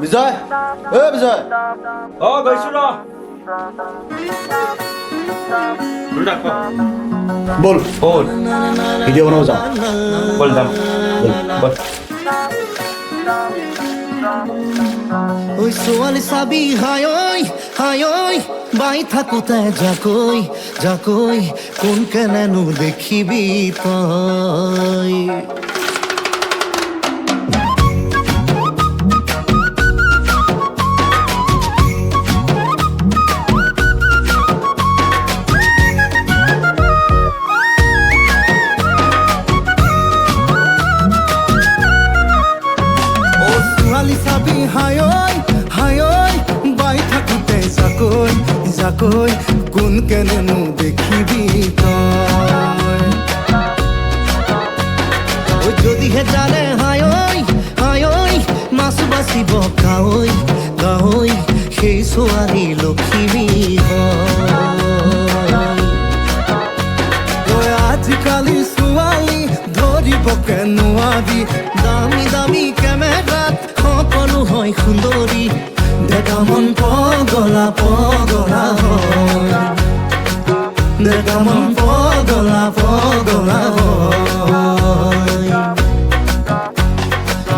বিজয়, বিজয়, গৈছো ৰ বল বল ভিডিঅ' বনাব যাওঁ। বল যাম বল ওই ছোৱালী চাবি হাই ঐ বাই থাকোতে যাকৈ কোন কেনেনো দেখিবি তই চাবি হাই ঐ বাই থাকোতে যাকৈ কোন কেনেনো দেখিবি তই যদিহে জানে হাই ঐ মাছ বাচিব গাৱৈ সেই ছোৱালী লখিমী হয় আজিকালি ছোৱালী ধৰিবকে নোৱাৰি দামী কেমেৰাত সকলো হয় সুন্দৰী ডেকা মন পগলা হয় ডেকা মন পগলা হয়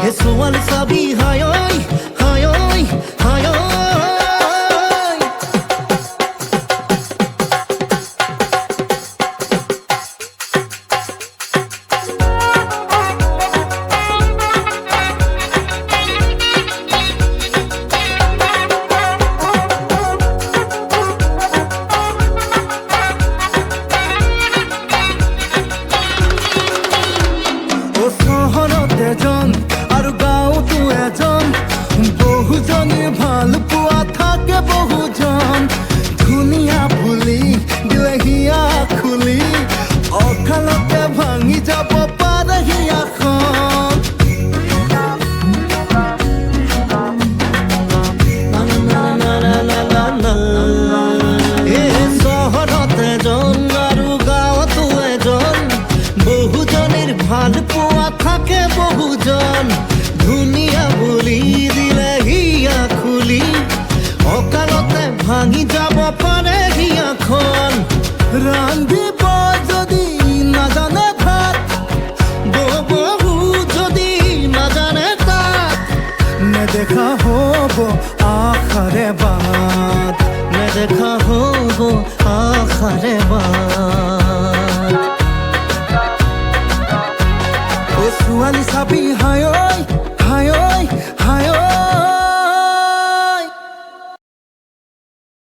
হে ছোৱালী চাবি হাই ঐ এজন আৰু গাঁৱতো এজন বহুজনে ভাল পোৱা থাকে বহুজন ধুনীয়া বুলি দিলে হিয়া খুলি অকালতে ভাঙি যাব পাৰে হিয়াখন চহৰত এজন আৰু গাঁৱতো এজন বহুজনের ভাল পোৱা থাকে বহুজন ধুনীয়া বুলি দিলে হিয়া খুলি অকালতে ভাঙি যাব পাৰে হিয়াখন ৰান্ধিব যদি নাজানে ভাত বহু যদি নাজানে তাত নেদেখা হ'ব আশাৰে বাট নেদেখা হ'ব আশাৰে বাট ছোৱালী চাবি হাই